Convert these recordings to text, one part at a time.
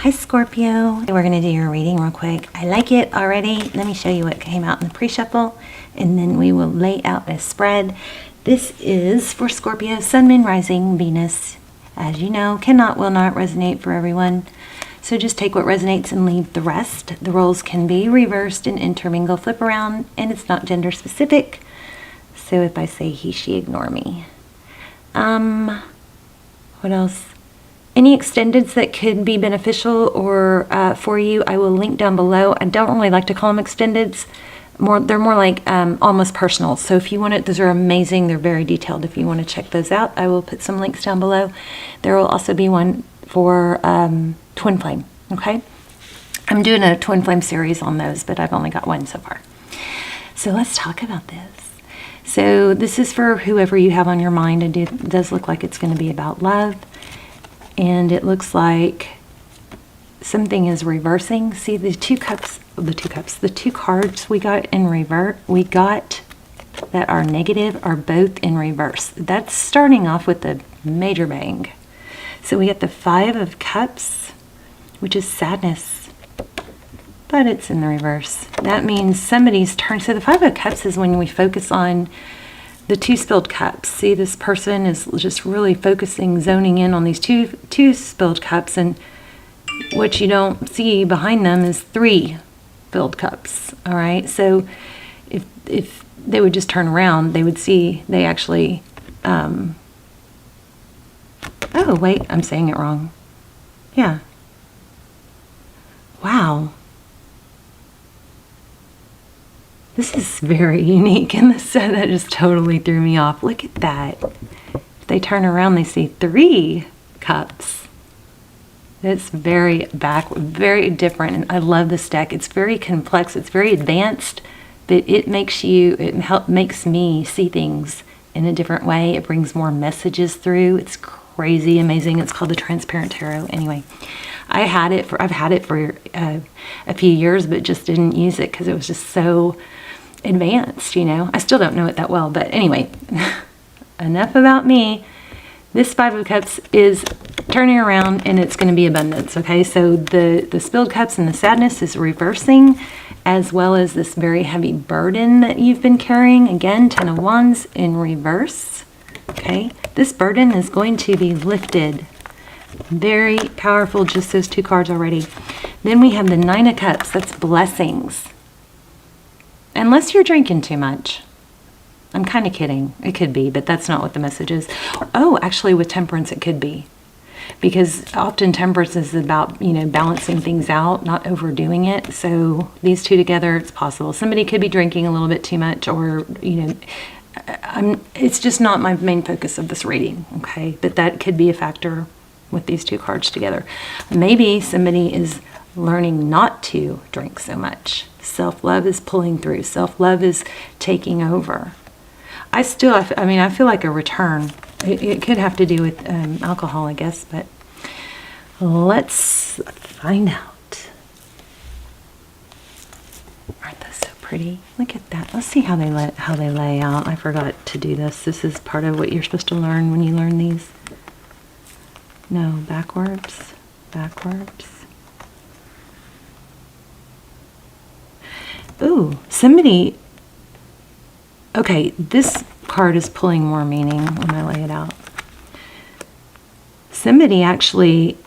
Hi Scorpio. We're going to do your reading real quick. I like it already. Let me show you what came out in the pre-shuffle and then we will lay out a spread. This is for Scorpio, Sun, Moon, Rising, Venus. As you know, cannot, will not resonate for everyone. So just take what resonates and leave the rest. The roles can be reversed and intermingle, flip around, and it's not gender specific. So if I say he, she, ignore me. What else? Any extendeds that could be beneficial or for you, I will link down below. I don't really like to call them extendeds. They're more like almost personal. So if you want it, those are amazing. They're very detailed. If you want to check those out, I will put some links down below. There will also be one for twin flame. Okay, I'm doing a twin flame series on those, but I've only got one so far. So let's talk about this. So this is for whoever you have on your mind. It does look like it's going to be about love. And it looks like something is reversing. See the two cards we got in reverse, that are negative are both in reverse. That's starting off with a major bang. So we get the 5 of Cups, which is sadness, but it's in the reverse. That means somebody's turn. So the 5 of Cups is when we focus on the 2 spilled cups. See, this person is just really focusing, zoning in on these two spilled cups, and what you don't see behind them is 3 filled cups. All right, so if they would just turn around, they would see they actually. Oh wait, I'm saying it wrong. Yeah. Wow. This is very unique, and the set that just totally threw me off. Look at that. If they turn around, they see 3 cups. It's very different, and I love this deck. It's very complex. It's very advanced, but it makes me see things in a different way. It brings more messages through. It's crazy amazing. It's called the Transparent Tarot. Anyway, I've had it for a few years, but just didn't use it because it was just so advanced, you know. I still don't know it that well, but anyway, enough about me. This 5 of Cups is turning around, and it's going to be abundance. Okay, so the spilled cups and the sadness is reversing, as well as this very heavy burden that you've been carrying. Again, 10 of Wands in reverse. Okay, this burden is going to be lifted. Very powerful, just those 2 cards already. Then we have the 9 of Cups. That's blessings. Unless you're drinking too much. I'm kind of kidding. It could be, but that's not what the message is. Oh, actually with Temperance it could be. Because often Temperance is about, you know, balancing things out, not overdoing it. So these 2 together, it's possible. Somebody could be drinking a little bit too much, or, you know, it's just not my main focus of this reading, okay? But that could be a factor with these 2 cards together. Maybe somebody is learning not to drink so much. Self-love is pulling through. Self-love is taking over. I feel like a return. It could have to do with alcohol, I guess, but let's find out. Aren't those so pretty? Look at that. Let's see how they lay out. I forgot to do this. This is part of what you're supposed to learn when you learn these. No, backwards. Ooh, somebody. Okay, this card is pulling more meaning when I lay it out. Somebody actually,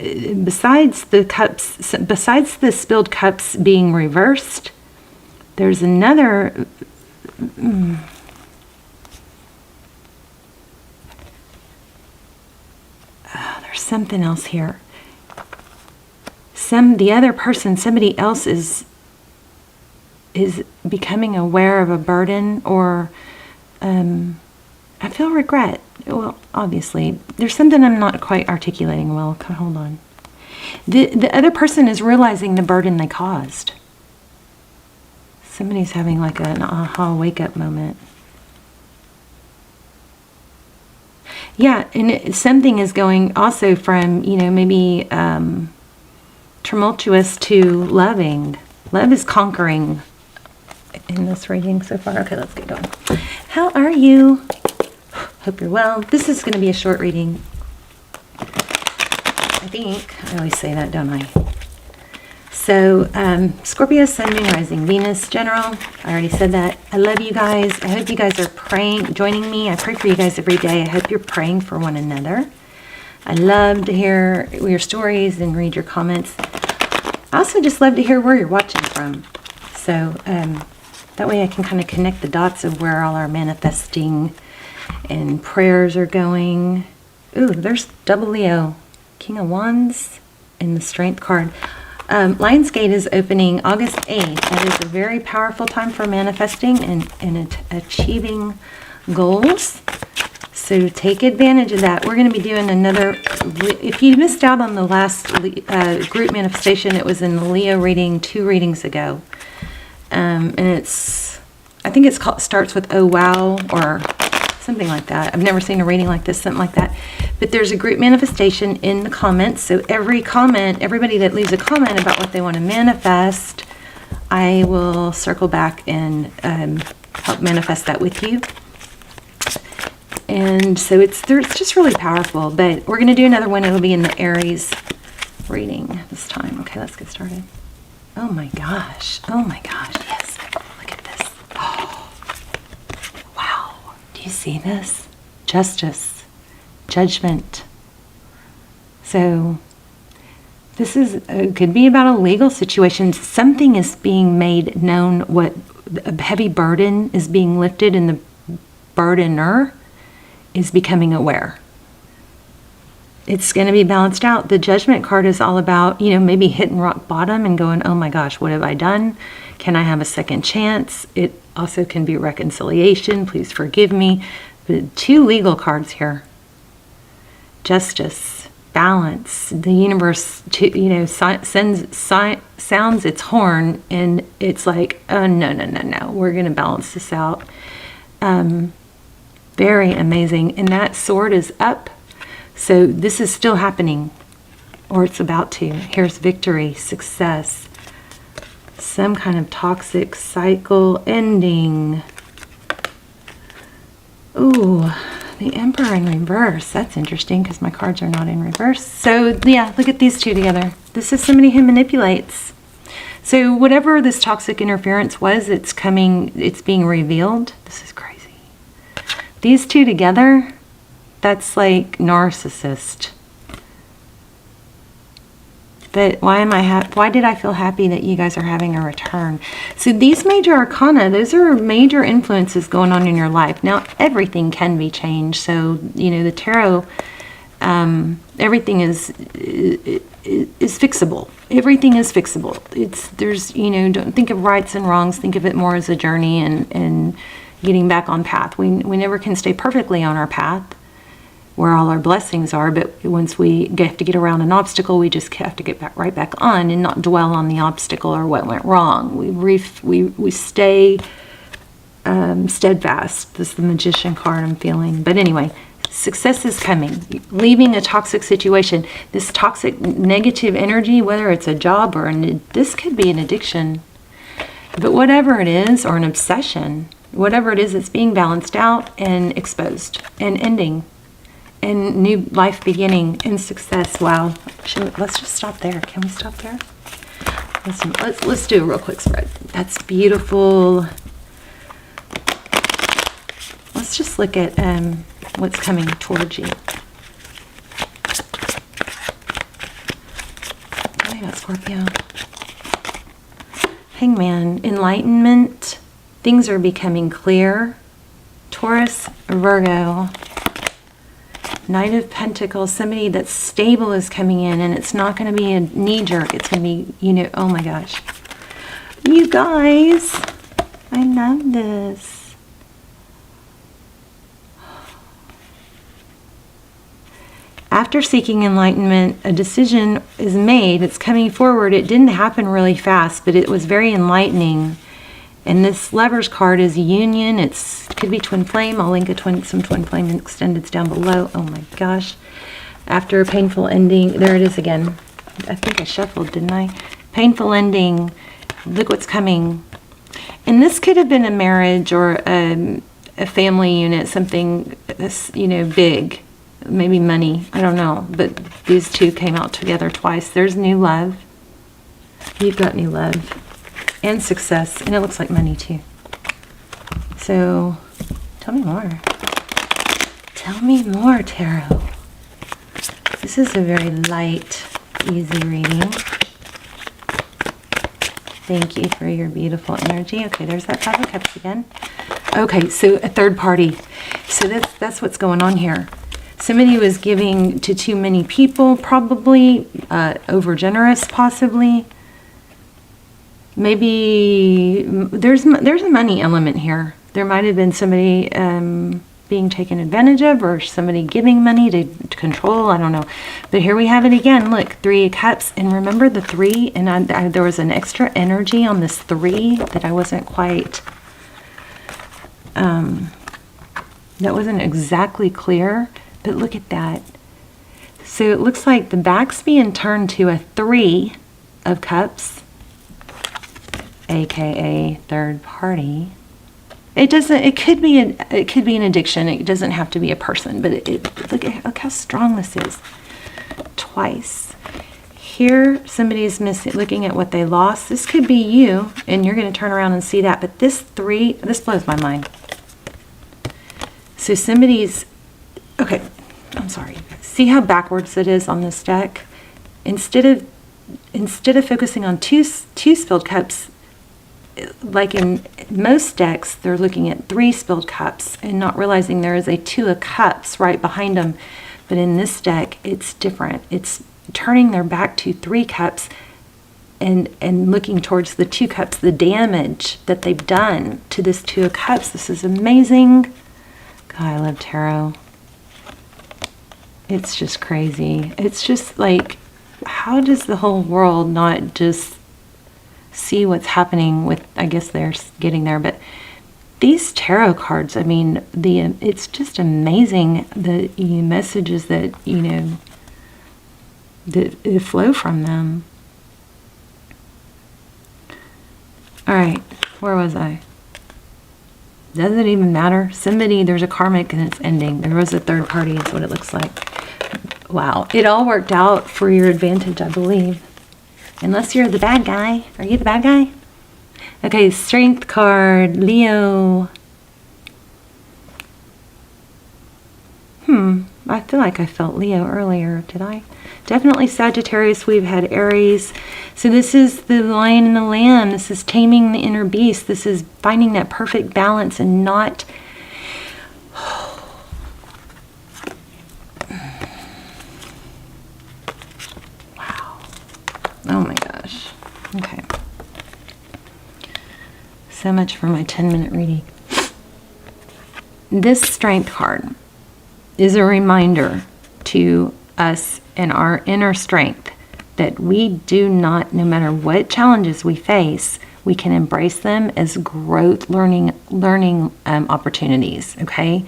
besides the spilled cups being reversed, there's another. There's something else here. The other person, somebody else is becoming aware of a burden, or I feel regret. Well, obviously, there's something I'm not quite articulating well. Hold on. The other person is realizing the burden they caused. Somebody's having like an aha wake-up moment. Yeah, and something is going also from, you know, maybe tumultuous to loving. Love is conquering in this reading so far. Okay, let's get going. How are you? Hope you're well. This is going to be a short reading. I think. I always say that, don't I? So, Scorpio, Sun, Moon, Rising, Venus, General. I already said that. I love you guys. I hope you guys are praying, joining me. I pray for you guys every day. I hope you're praying for one another. I love to hear your stories and read your comments. I also just love to hear where you're watching from. So, that way I can kind of connect the dots of where all our manifesting and prayers are going. Ooh, there's double Leo, King of Wands, and the Strength card. Lionsgate is opening August 8th. That is a very powerful time for manifesting and achieving goals. So take advantage of that. We're going to be doing another, if you missed out on the last group manifestation, it was in the Leo reading 2 readings ago. And I think it's called, starts with "Oh wow" or something like that. I've never seen a reading like this, something like that. But there's a group manifestation in the comments. So every comment, everybody that leaves a comment about what they want to manifest, I will circle back and help manifest that with you. And so it's just really powerful. But we're going to do another one. It'll be in the Aries reading this time. Okay, let's get started. Oh my gosh. Oh my gosh. Yes. Look at this. Oh, wow. Do you see this? Justice. Judgment. So this is could be about a legal situation. Something is being made known. What a heavy burden is being lifted, and the burdener is becoming aware. It's going to be balanced out. The Judgment card is all about, maybe hitting rock bottom and going, oh my gosh, what have I done? Can I have a second chance? It also can be reconciliation. Please forgive me. But 2 legal cards here. Justice, balance. The universe, sounds its horn, and it's like, oh, no. We're going to balance this out. Very amazing. And that sword is up. So this is still happening, or it's about to. Here's victory, success, some kind of toxic cycle ending. Ooh, the Emperor in reverse. That's interesting because my cards are not in reverse. So yeah, look at these 2 together. This is somebody who manipulates. So whatever this toxic interference was, it's being revealed. This is crazy. These 2 together, that's like narcissist. But why did I feel happy that you guys are having a return? So these major arcana, those are major influences going on in your life. Now, everything can be changed. So, the tarot, everything is fixable. Everything is fixable. Don't think of rights and wrongs. Think of it more as a journey and getting back on path. We never can stay perfectly on our path where all our blessings are, but once we have to get around an obstacle, we just have to get right back on and not dwell on the obstacle or what went wrong. We stay steadfast. This is the Magician card I'm feeling. But anyway, success is coming. Leaving a toxic situation. This toxic negative energy, whether it's a job or this could be an addiction. But whatever it is, or an obsession, whatever it is, it's being balanced out and exposed and ending. And new life beginning and success. Wow. Let's just stop there. Can we stop there? Let's do a real quick spread. That's beautiful. Let's just look at what's coming towards you. Tell me about Scorpio. Hangman, enlightenment. Things are becoming clear. Taurus, Virgo. Knight of Pentacles, somebody that's stable is coming in, and it's not going to be a knee-jerk. It's going to be, oh my gosh. You guys, I love this. After seeking enlightenment, a decision is made. It's coming forward. It didn't happen really fast, but it was very enlightening. And this Lovers card is union. It could be twin flame. I'll link some twin flame extendeds down below. Oh my gosh. After a painful ending, there it is again. I think I shuffled, didn't I? Painful ending. Look what's coming. And this could have been a marriage or a family unit, something that's, big. Maybe money. I don't know. But these 2 came out together twice. There's new love. You've got new love and success, and it looks like money too. So tell me more. Tell me more, Tarot. This is a very light, easy reading. Thank you for your beautiful energy. Okay, there's that Five of Cups again. Okay, so a third party. So that's what's going on here. Somebody was giving to too many people, probably over generous, possibly. Maybe there's a money element here. There might have been somebody being taken advantage of, or somebody giving money to control. I don't know. But here we have it again. Look, Three of Cups. And remember the 3? And there was an extra energy on this 3 that I wasn't quite... that wasn't exactly clear. But look at that. So it looks like the back's being turned to a 3 of Cups, aka third party. It doesn't. It could be an addiction. It doesn't have to be a person. But look how strong this is. Twice. Here, somebody's looking at what they lost. This could be you, and you're going to turn around and see that. But this 3, this blows my mind. So somebody's... Okay, I'm sorry. See how backwards it is on this deck? Instead of focusing on two spilled cups, like in most decks, they're looking at 3 spilled cups and not realizing there is a 2 of cups right behind them. But in this deck, it's different. It's turning their back to 3 cups and looking towards the 2 cups, the damage that they've done to this 2 of cups. This is amazing. God, I love tarot. It's just crazy. It's just like, how does the whole world not just see what's happening with, I guess they're getting there, but these tarot cards, I mean, it's just amazing the messages that, that flow from them. All right, where was I? Does it even matter? There's a karmic and it's ending. There was a third party, is what it looks like. Wow, it all worked out for your advantage, I believe. Unless you're the bad guy. Are you the bad guy? Okay, Strength card, Leo. I feel like I felt Leo earlier, did I? Definitely Sagittarius, we've had Aries. So this is the lion and the lamb. This is taming the inner beast. This is finding that perfect balance and not... Wow. Oh my gosh. Okay. So much for my 10-minute reading. This Strength card is a reminder to us and our inner strength that we do not, no matter what challenges we face, we can embrace them as growth, learning opportunities, okay?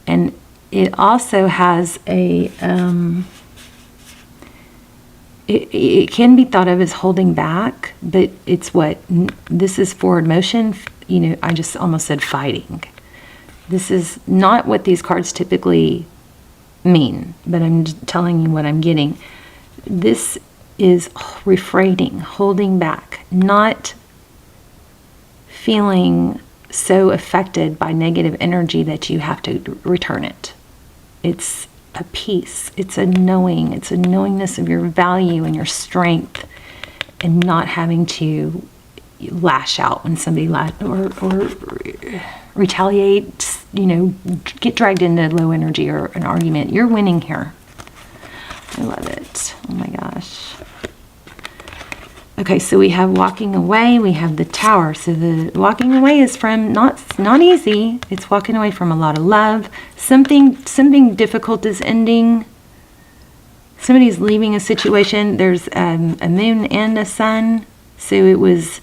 And it also has a, it can be thought of as holding back, but it's this is forward motion. I just almost said fighting. This is not what these cards typically mean, but I'm just telling you what I'm getting. This is refraining, holding back, not feeling so affected by negative energy that you have to return it. It's a peace. It's a knowing. It's a knowingness of your value and your strength, and not having to lash out when somebody or retaliate, get dragged into low energy or an argument. You're winning here. I love it. Oh my gosh. Okay, so we have walking away. We have the Tower. So the walking away is from not easy. It's walking away from a lot of love. Something difficult is ending. Somebody's leaving a situation. There's a moon and a sun. So it was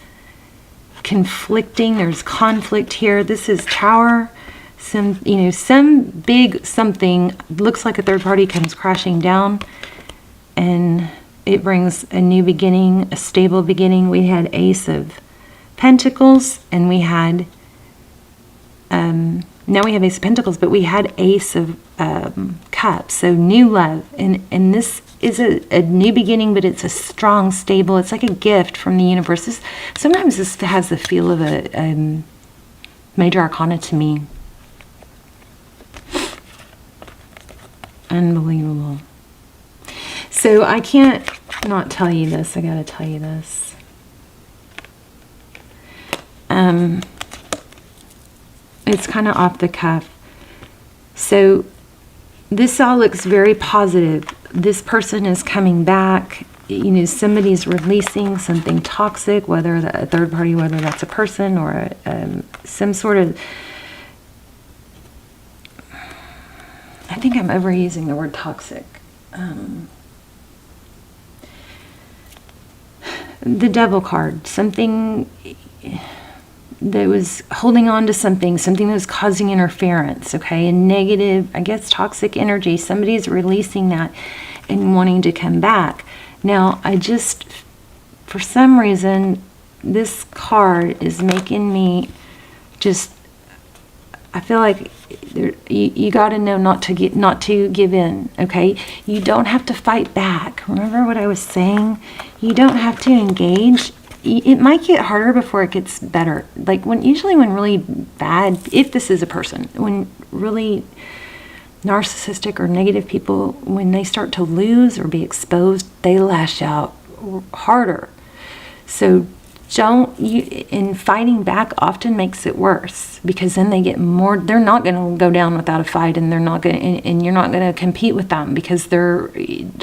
conflicting. There's conflict here. This is Tower. Some big something looks like a third party comes crashing down, and it brings a new beginning, a stable beginning. We had Ace of Pentacles, and we had now we have Ace of Pentacles, but we had Ace of Cups. So new love, and this is a new beginning, but it's a strong, stable, it's like a gift from the universe. Sometimes this has the feel of a major arcana to me. Unbelievable. So I can't not tell you this. I gotta tell you this. It's kind of off the cuff. So this all looks very positive. This person is coming back. You know, somebody's releasing something toxic, whether a third party, whether that's a person or some sort of... I think I'm overusing the word toxic. The Devil card, something that was holding on to something that was causing interference, okay? A negative, I guess, toxic energy. Somebody's releasing that and wanting to come back. Now, for some reason, this card is making me just, I feel like you got to know not to give in, okay? You don't have to fight back. Remember what I was saying? You don't have to engage. It might get harder before it gets better. Like usually when really bad, if this is a person, when really narcissistic or negative people, when they start to lose or be exposed, they lash out harder. So in fighting back often makes it worse, because then they get more, they're not going to go down without a fight, and and you're not going to compete with them because they're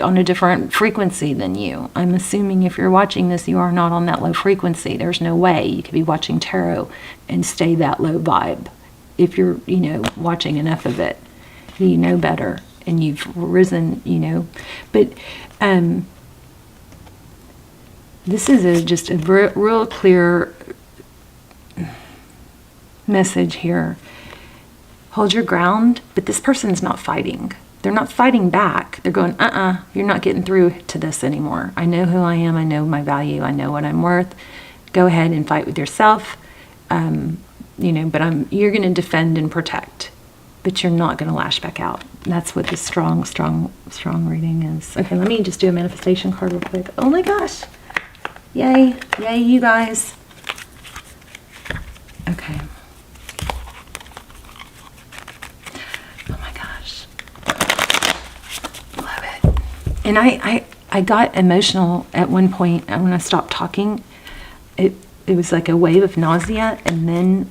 on a different frequency than you. I'm assuming if you're watching this, you are not on that low frequency. There's no way you could be watching tarot and stay that low vibe. If you're, watching enough of it, you know better and you've risen, but, this is just a real clear message here. Hold your ground, but this person's not fighting. They're not fighting back. They're going, you're not getting through to this anymore. I know who I am. I know my value. I know what I'm worth. Go ahead and fight with yourself. But you're going to defend and protect, but you're not going to lash back out. That's what this strong reading is. Okay, let me just do a manifestation card real quick. Oh my gosh. Yay, you guys. Okay. Oh my gosh. Love it. And I got emotional at one point when I stopped talking. It was like a wave of nausea, and then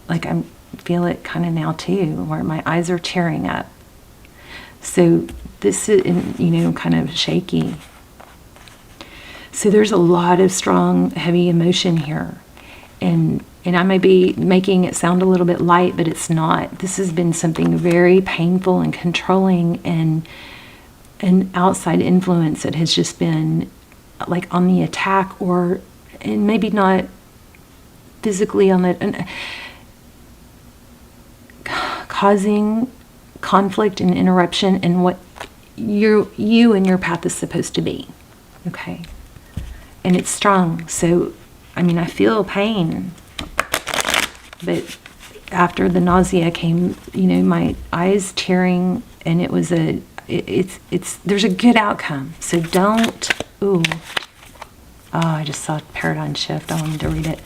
I feel it kind of now too, where my eyes are tearing up. So this is, kind of shaky. So there's a lot of strong, heavy emotion here. And I may be making it sound a little bit light, but it's not. This has been something very painful and controlling, and an outside influence that has just been like on the attack, and maybe not physically on the, causing conflict and interruption in what you and your path is supposed to be. Okay. And it's strong. So, I feel pain. But after the nausea came, my eyes tearing, and it was there's a good outcome. So don't, I just saw paradigm shift. I wanted to read it.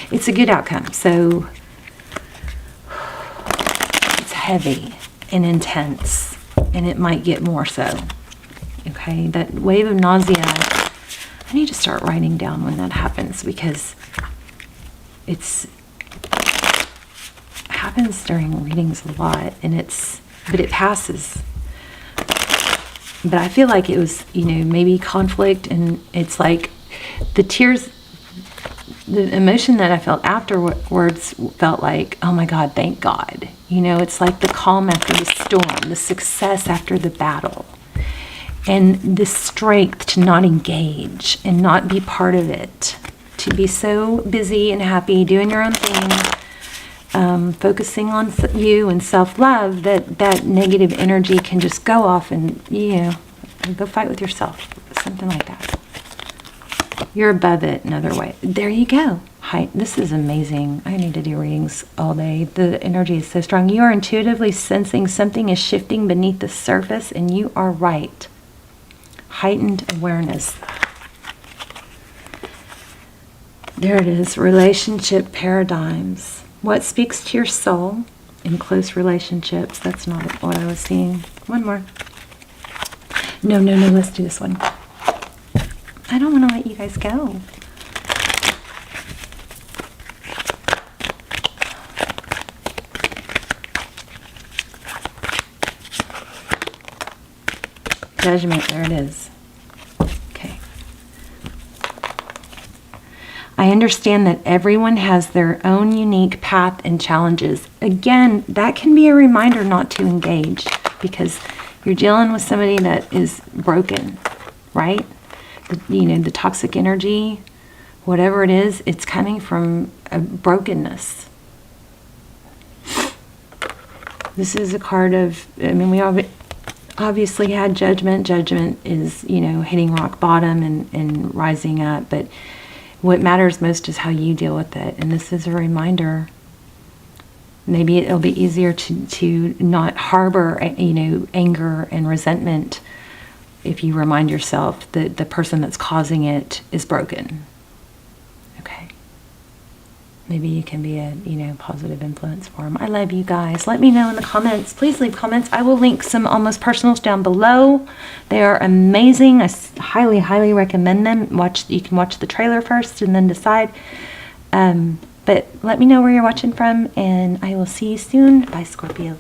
It's a good outcome. So it's heavy and intense, and it might get more so. Okay, that wave of nausea, I need to start writing down when that happens, because it happens during readings a lot, but it passes. But I feel like it was, maybe conflict, and it's like the tears, the emotion that I felt afterwards felt like, oh my God, thank God. It's like the calm after the storm, the success after the battle. And the strength to not engage and not be part of it, to be so busy and happy doing your own thing, focusing on you and self-love, that negative energy can just go off and, go fight with yourself, something like that. You're above it another way. There you go. Hi, this is amazing. I need to do readings all day. The energy is so strong. You are intuitively sensing something is shifting beneath the surface, and you are right. heightened awareness. There it is, relationship paradigms. What speaks to your soul in close relationships? That's not what I was seeing. One more. No, let's do this one. I don't want to let you guys go. Judgment, there it is. Okay. I understand that everyone has their own unique path and challenges. Again, that can be a reminder not to engage, because you're dealing with somebody that is broken, right? The toxic energy, whatever it is, it's coming from a brokenness. This is a card of, we obviously had judgment. Judgment is, hitting rock bottom and rising up. But what matters most is how you deal with it. And this is a reminder. Maybe it'll be easier to not harbor, anger and resentment if you remind yourself that the person that's causing it is broken. Okay. Maybe you can be a, positive influence for them. I love you guys. Let me know in the comments. Please leave comments. I will link some almost personals down below. They are amazing. I highly, highly recommend them. You can watch the trailer first and then decide. But let me know where you're watching from, and I will see you soon. Bye, Scorpio.